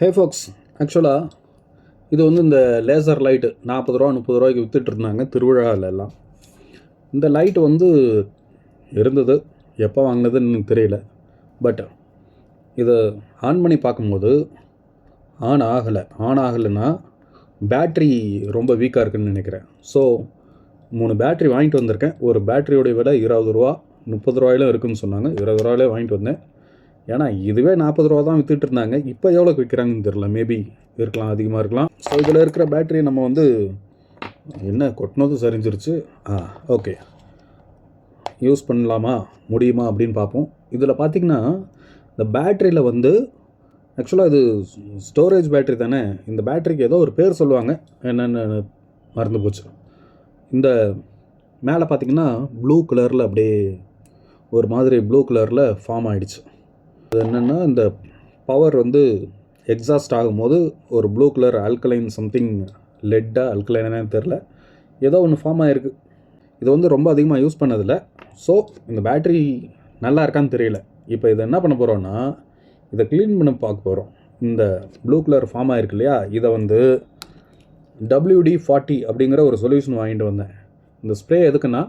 ஹே Fox, ஆக்சுவலாக இது வந்து இந்த லேசர் லைட்டு 40 ரூபா 30 ரூபாய்க்கு விற்றுட்டு இருந்தாங்க திருவிழாவில் எல்லாம். இந்த லைட்டு வந்து இருந்தது, எப்போ வாங்கினதுன்னு எனக்கு தெரியல. பட் இதை ஆன் பண்ணி பார்க்கும்போது ஆன் ஆகலைன்னா பேட்ரி ரொம்ப வீக்காக இருக்குதுன்னு நினைக்கிறேன். ஸோ 3 பேட்ரி வாங்கிட்டு வந்திருக்கேன். ஒரு பேட்ரியோடைய விலை 20 ரூபா 30 ரூபாயிலும் இருக்குதுன்னு சொன்னாங்க. 20 ரூபாயிலே வாங்கிட்டு வந்தேன். ஏன்னா இதுவே 40 ரூபா தான் விற்றுட்டு இருந்தாங்க. இப்போ எவ்வளோக்கு விற்கிறாங்கன்னு தெரில, மேபி இருக்கலாம், அதிகமாக இருக்கலாம். ஸோ இதில் இருக்கிற பேட்ரி நம்ம வந்து என்ன கொட்டினதும் சரிஞ்சிருச்சு. ஓகே, யூஸ் பண்ணலாமா முடியுமா அப்படின்னு பார்ப்போம். இதில் பார்த்திங்கன்னா இந்த பேட்ரியில் வந்து ஆக்சுவலாக இது ஸ்டோரேஜ் பேட்ரி தானே. இந்த பேட்ரிக்கு ஏதோ ஒரு பேர் சொல்லுவாங்க, என்னென்னு மறந்து போச்சு. இந்த மேலே பார்த்திங்கன்னா ப்ளூ கலரில் அப்படியே ஒரு மாதிரி ப்ளூ கலரில் ஃபார்ம் ஆகிடுச்சு. அது என்னென்னா இந்த பவர் வந்து எக்ஸாஸ்ட் ஆகும்போது ஒரு ப்ளூ கலர் ஆல்கலைன் சம்திங் லெட்டாக ஆல்கலைனானு தெரில, ஏதோ ஒன்று ஃபார்ம் ஆகிருக்கு. இது வந்து ரொம்ப அதிகமாக யூஸ் பண்ணதில்லை. ஸோ இந்த பேட்ரி நல்லா இருக்கான்னு தெரியல. இப்போ இதை என்ன பண்ண போகிறோன்னா, இதை க்ளீன் பண்ண பார்க்க போகிறோம். இந்த ப்ளூ கலர் ஃபார்ம் ஆகிருக்கு இல்லையா, இதை வந்து WD-40 அப்படிங்கிற ஒரு சொல்யூஷன் வாங்கிட்டு வந்தேன். இந்த ஸ்ப்ரே எதுக்குன்னா,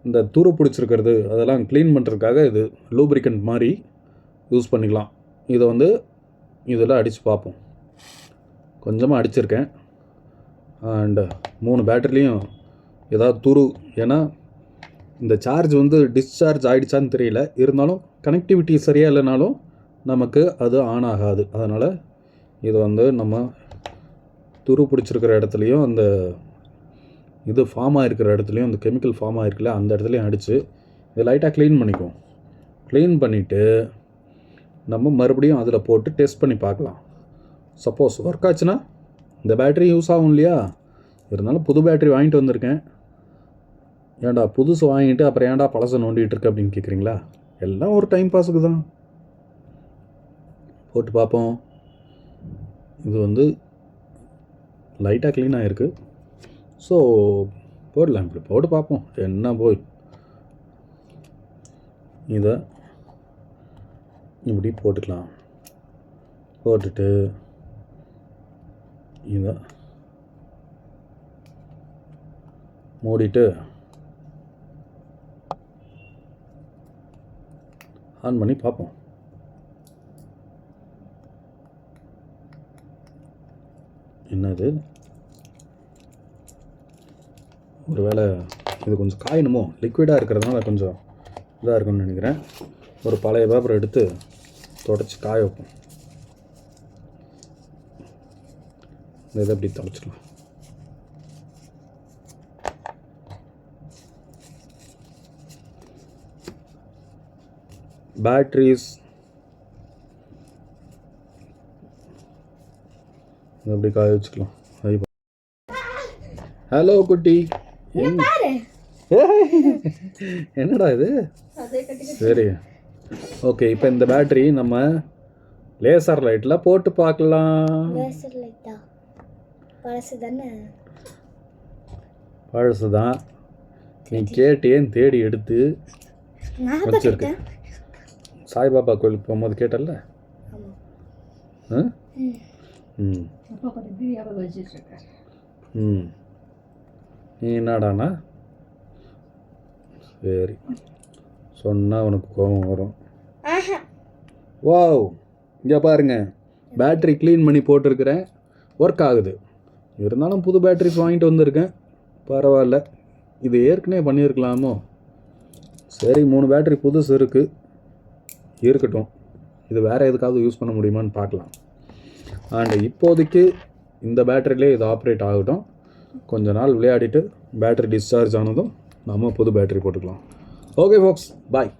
இந்த துரு பிடிச்சிருக்கிறது அதெல்லாம் க்ளீன் பண்ணுறதுக்காக இது லூப்ரிகண்ட் மாதிரி யூஸ் பண்ணிக்கலாம். இதை வந்து இதில் அடித்து பார்ப்போம். கொஞ்சமாக அடிச்சிருக்கேன். அண்டு 3 பேட்டரிலையும் ஏதாவது துரு, ஏன்னா இந்த சார்ஜ் வந்து டிஸ்சார்ஜ் ஆகிடுச்சான்னு தெரியல. இருந்தாலும் கனெக்டிவிட்டி சரியாக இல்லைனாலும் நமக்கு அது ஆன் ஆகாது. அதனால் இது வந்து நம்ம துரு பிடிச்சிருக்கிற இடத்துலையும் அந்த இது ஃபார்ம் ஆகிருக்கிற இடத்துலையும், அந்த கெமிக்கல் ஃபார்ம் ஆகிருக்குல்ல அந்த இடத்துலையும் அடித்து இதை லைட்டாக க்ளீன் பண்ணிக்குவோம். க்ளீன் பண்ணிவிட்டு நம்ம மறுபடியும் அதில் போட்டு டெஸ்ட் பண்ணி பார்க்கலாம். சப்போஸ் ஒர்க் ஆச்சுன்னா இந்த பேட்ரி யூஸ் ஆகும் இல்லையா. இருந்தாலும் புது பேட்ரி வாங்கிட்டு வந்திருக்கேன். ஏன்டா புதுசு வாங்கிட்டு அப்புறம் ஏன்டா பழசை நோண்டிகிட்டு இருக்கு அப்படின்னு கேட்குறீங்களா? எல்லாம் ஒரு டைம் பாஸுக்கு தான். போட்டு பார்ப்போம். இது வந்து லைட்டாக க்ளீன் ஆகிருக்கு. ஸோ போடலாம், இப்படி போட்டு பார்ப்போம் என்ன போய். இதை இப்படி போட்டுக்கலாம். போட்டுட்டு இதை மூடிட்டு ஆன் பண்ணி பார்ப்போம். என்னது, ஒருவேளை இது கொஞ்சம் காயணுமோ, லிக்விடாக இருக்கிறதுனால கொஞ்சம் இதாக இருக்குன்னு நினைக்கிறேன். ஒரு பழைய பேப்பர் எடுத்து தொடச்சி காய வைப்போம். இதை எப்படி தொடச்சிக்கலாம். பேட்ரிஸ் எப்படி காய வச்சுக்கலாம். ஹலோ குட்டி, என்னடா இது? சரி, ஓகே. இப்போ இந்த பேட்டரி நம்ம லேசர் லைட்டில் போட்டு பார்க்கலாம். பழசு தான், நீ கேட்டேன்னு தேடி எடுத்து வச்சிருக்க. சாய்பாபா கோயிலுக்கு போகும்போது கேட்டல. நீ என்னடானா, சரி சொன்னால் உனக்கு கோபம் வரும். வாவ், இங்கே பாருங்க, பேட்ரி க்ளீன் பண்ணி போட்டிருக்கிறேன், ஒர்க் ஆகுது. இருந்தாலும் புது பேட்ரிஸ் வாங்கிட்டு வந்திருக்கேன், பரவாயில்ல. இது ஏற்கனவே பண்ணியிருக்கலாமோ. சரி, 3 பேட்ரி புதுசு இருக்கட்டும். இது வேறு எதுக்காவது யூஸ் பண்ண முடியுமான்னு பார்க்கலாம். அண்ட் இப்போதைக்கு இந்த பேட்டரியிலே இது ஆப்ரேட் ஆகட்டும். கொஞ்ச நாள் விளையாடிட்டு பேட்டரி டிஸ்சார்ஜ் ஆனதும் நம்ம புது பேட்டரி போட்டுக்கலாம். ஓகே ஃபாக்ஸ், பாய்.